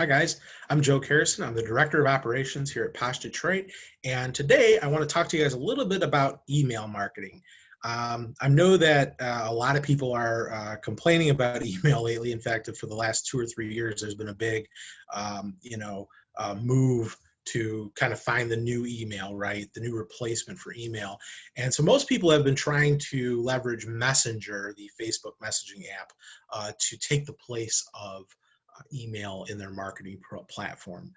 Hi guys, I'm Joe Carrison. I'm the Director of Operations here at Posh Detroit, and today I want to talk to you guys a little bit about email marketing. I know that a lot of people are complaining about email lately. In fact, for the last 2 or 3 years, there's been a big, move to kind of find the new email, right? The new replacement for email. And so most people have been trying to leverage Messenger, the Facebook messaging app, to take the place of email in their marketing platform.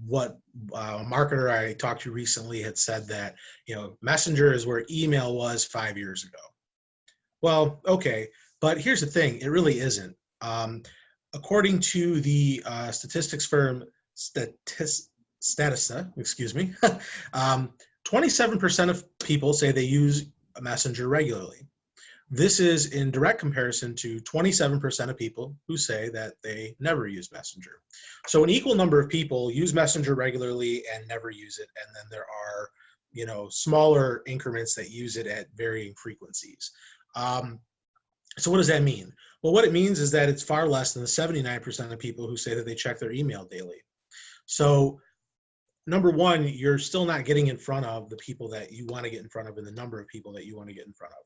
What a marketer I talked to recently had said that, Messenger is where email was 5 years ago. Well, okay, but here's the thing, it really isn't. According to the statistics firm Statista, excuse me, 27% of people say they use Messenger regularly. This is in direct comparison to 27% of people who say that they never use Messenger. So an equal number of people use Messenger regularly and never use it, and then there are, smaller increments that use it at varying frequencies. So what does that mean? Well, what it means is that it's far less than the 79% of people who say that they check their email daily. So number one, you're still not getting in front of the people that you want to get in front of and the number of people that you want to get in front of.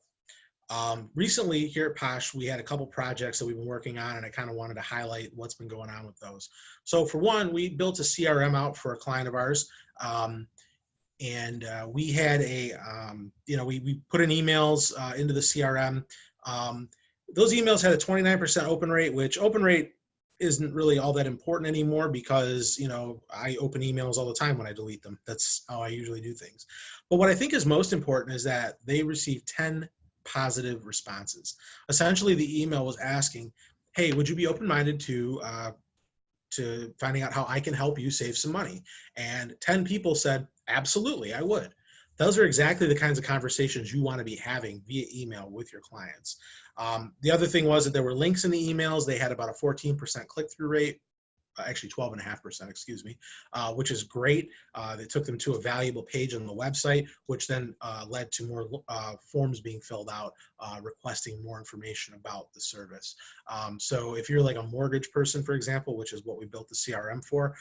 Recently here at Posh, we had a couple projects that we've been working on, and I kind of wanted to highlight what's been going on with those. So for one, we built a CRM out for a client of ours, and we had we put in emails into the CRM. Those emails had a 29% open rate, which open rate isn't really all that important anymore because, I open emails all the time when I delete them. That's how I usually do things. But what I think is most important is that they received 10 positive responses. Essentially, the email was asking, hey, would you be open-minded to finding out how I can help you save some money? And 10 people said, absolutely, I would. Those are exactly the kinds of conversations you want to be having via email with your clients. The other thing was that there were links in the emails. They had about a 14% click-through rate. Actually 12.5%, excuse me, which is great. They took them to a valuable page on the website, which then led to more forms being filled out requesting more information about the service. So if you're like a mortgage person, for example, which is what we built the CRM for,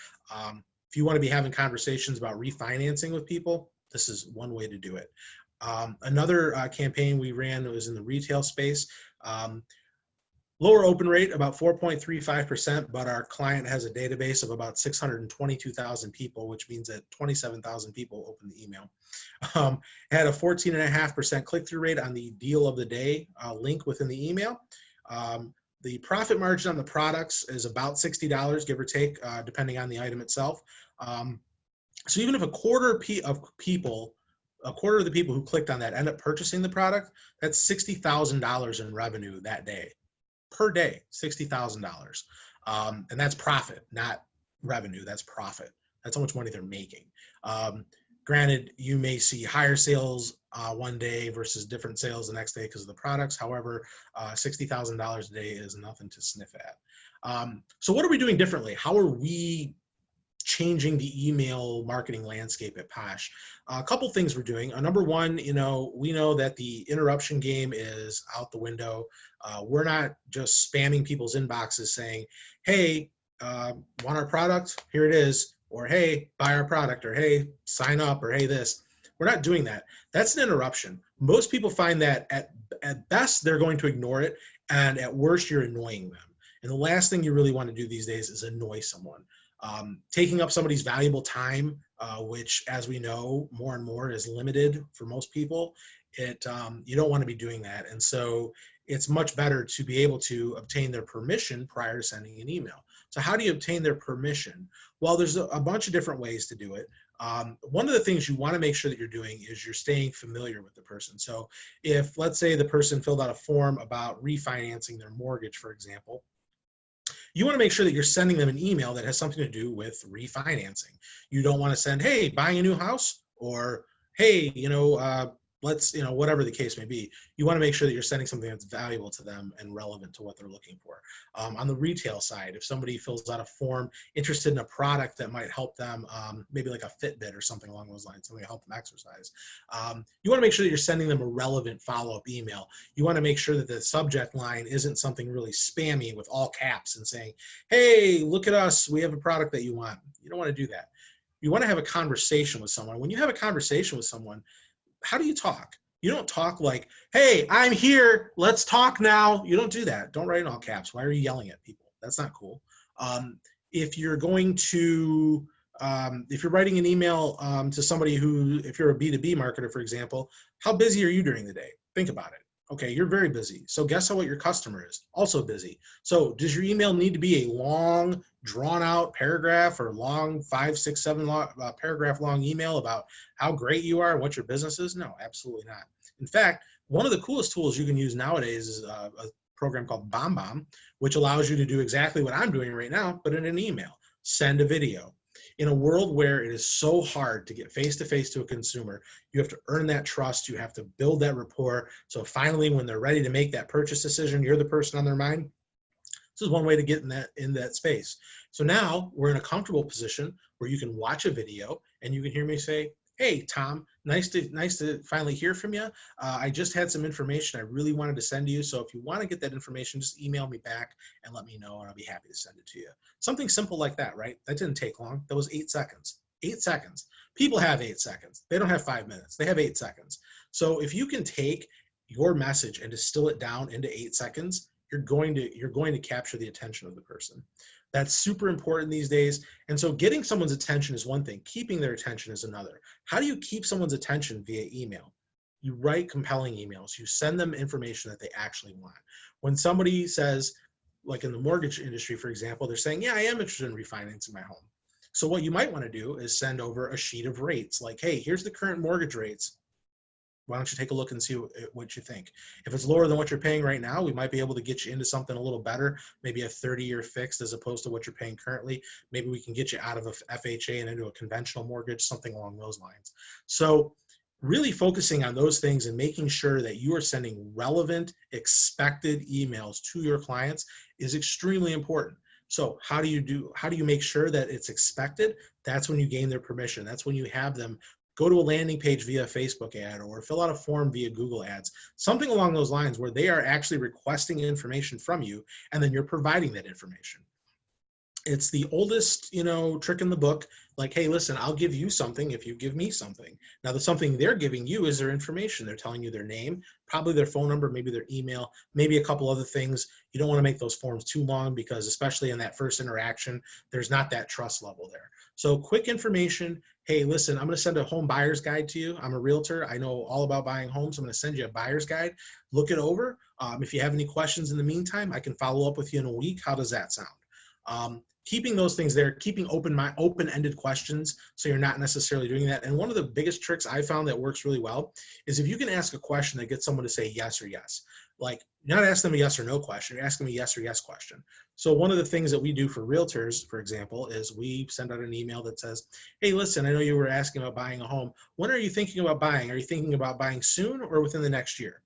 if you want to be having conversations about refinancing with people, this is one way to do it. Another campaign we ran was in the retail space. Lower open rate, about 4.35%, but our client has a database of about 622,000 people, which means that 27,000 people opened the email. Had a 14.5% click-through rate on the deal of the day link within the email. The profit margin on the products is about $60, give or take, depending on the item itself. So even if a quarter of the people who clicked on that end up purchasing the product, that's $60,000 in revenue that day. Per day, $60,000. And that's profit, not revenue, that's profit. That's how much money they're making. Granted, you may see higher sales one day versus different sales the next day because of the products. However, $60,000 a day is nothing to sniff at. So what are we doing differently? How are we changing the email marketing landscape at Posh? A couple things we're doing. Number one, we know that the interruption game is out the window. We're not just spamming people's inboxes saying, hey, want our product? Here it is. Or, hey, buy our product. Or, hey, sign up. Or, hey, this. We're not doing that. That's an interruption. Most people find that at best, they're going to ignore it. And at worst, you're annoying them. And the last thing you really want to do these days is annoy someone. Taking up somebody's valuable time, which, as we know, more and more is limited for most people, you don't want to be doing that. And so it's much better to be able to obtain their permission prior to sending an email. So how do you obtain their permission? Well, there's a bunch of different ways to do it. One of the things you want to make sure that you're doing is you're staying familiar with the person. So if, let's say, the person filled out a form about refinancing their mortgage, for example, you want to make sure that you're sending them an email that has something to do with refinancing. You don't want to send, hey, buying a new house, or hey, let's, whatever the case may be, you want to make sure that you're sending something that's valuable to them and relevant to what they're looking for. On the retail side, if somebody fills out a form interested in a product that might help them, maybe like a Fitbit or something along those lines, something to help them exercise, you want to make sure that you're sending them a relevant follow-up email. You want to make sure that the subject line isn't something really spammy with all caps and saying, hey, look at us, we have a product that you want. You don't want to do that. You want to have a conversation with someone. When you have a conversation with someone, how do you talk? You don't talk like, hey, I'm here, let's talk now. You don't do that. Don't write in all caps. Why are you yelling at people? That's not cool. If you're going to, if you're writing an email to somebody who, if you're a B2B marketer, for example, how busy are you during the day? Think about it. Okay, you're very busy. So guess what your customer is? Also busy. So does your email need to be a long, drawn out paragraph or long 5, 6, 7 paragraph long email about how great you are and what your business is? No, absolutely not. In fact, one of the coolest tools you can use nowadays is a program called BombBomb, which allows you to do exactly what I'm doing right now, but in an email. Send a video. In a world where it is so hard to get face-to-face to a consumer, you have to earn that trust, you have to build that rapport, so finally when they're ready to make that purchase decision, you're the person on their mind. This is one way to get in that space. So now we're in a comfortable position where you can watch a video and you can hear me say, hey, Tom, nice to finally hear from you. I just had some information I really wanted to send to you. So if you want to get that information, just email me back and let me know, and I'll be happy to send it to you. Something simple like that, right? That didn't take long. That was 8 seconds. 8 seconds. People have 8 seconds. They don't have 5 minutes. They have 8 seconds. So if you can take your message and distill it down into 8 seconds, you're going to capture the attention of the person. That's super important these days. And so getting someone's attention is one thing. Keeping their attention is another. How do you keep someone's attention via email? You write compelling emails. You send them information that they actually want. When somebody says, like in the mortgage industry, for example, they're saying, yeah, I am interested in refinancing my home. So what you might want to do is send over a sheet of rates. Like, hey, here's the current mortgage rates. Why don't you take a look and see what you think? If it's lower than what you're paying right now, we might be able to get you into something a little better, maybe a 30-year fixed as opposed to what you're paying currently. Maybe we can get you out of a FHA and into a conventional mortgage, something along those lines. So really focusing on those things and making sure that you are sending relevant, expected emails to your clients is extremely important. So how do you make sure that it's expected? That's when you gain their permission. That's when you have them go to a landing page via a Facebook ad or fill out a form via Google Ads, something along those lines where they are actually requesting information from you and then you're providing that information. It's the oldest, trick in the book. Like, hey, listen, I'll give you something if you give me something. Now, the something they're giving you is their information. They're telling you their name, probably their phone number, maybe their email, maybe a couple other things. You don't want to make those forms too long because especially in that first interaction, there's not that trust level there. So quick information. Hey, listen, I'm going to send a home buyer's guide to you. I'm a realtor. I know all about buying homes. I'm going to send you a buyer's guide. Look it over. If you have any questions in the meantime, I can follow up with you in a week. How does that sound? Keeping those things there, keeping open-ended questions so you're not necessarily doing that. And one of the biggest tricks I found that works really well is if you can ask a question that gets someone to say yes or yes. Like, you're not asking them a yes or no question, you're asking them a yes or yes question. So one of the things that we do for realtors, for example, is we send out an email that says, hey, listen, I know you were asking about buying a home. When are you thinking about buying? Are you thinking about buying soon or within the next year?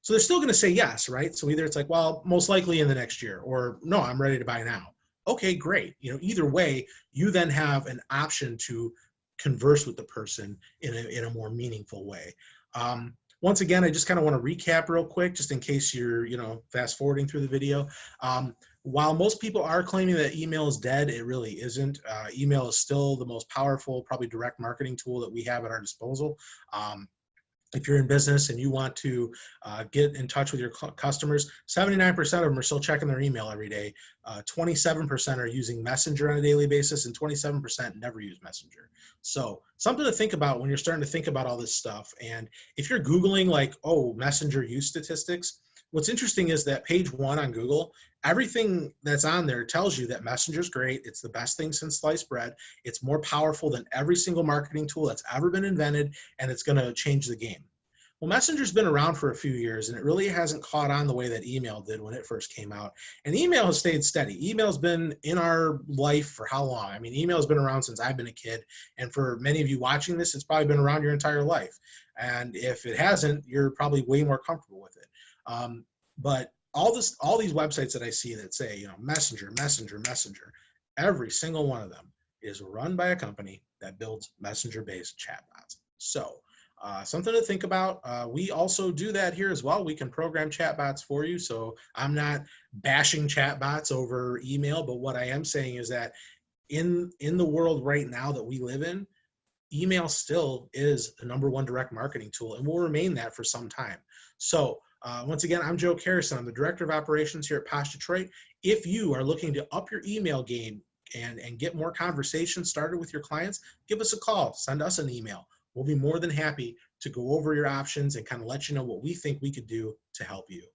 So they're still going to say yes, right? So either it's like, well, most likely in the next year, or no, I'm ready to buy now. Okay, great. Either way, you then have an option to converse with the person in a more meaningful way. Once again, I just kind of want to recap real quick, just in case you're, fast forwarding through the video. While most people are claiming that email is dead, it really isn't. Email is still the most powerful, probably direct marketing tool that we have at our disposal. If you're in business and you want to get in touch with your customers, 79% of them are still checking their email every day. 27% are using Messenger on a daily basis, and 27% never use Messenger. So something to think about when you're starting to think about all this stuff. And if you're Googling like, oh, Messenger use statistics, what's interesting is that page 1 on Google, everything that's on there tells you that Messenger's great. It's the best thing since sliced bread. It's more powerful than every single marketing tool that's ever been invented, and it's going to change the game. Well, Messenger's been around for a few years, and it really hasn't caught on the way that email did when it first came out. And email has stayed steady. Email's been in our life for how long? I mean, email's been around since I've been a kid. And for many of you watching this, it's probably been around your entire life. And if it hasn't, you're probably way more comfortable with it. But all these websites that I see that say, Messenger, Messenger, Messenger, every single one of them is run by a company that builds messenger-based chatbots. So something to think about. We also do that here as well. We can program chatbots for you. So I'm not bashing chatbots over email, but what I am saying is that in the world right now that we live in, email still is the #1 direct marketing tool and will remain that for some time. So once again, I'm Joe Carrison. I'm the Director of Operations here at Posh Detroit. If you are looking to up your email game and get more conversations started with your clients, give us a call, send us an email. We'll be more than happy to go over your options and kind of let you know what we think we could do to help you.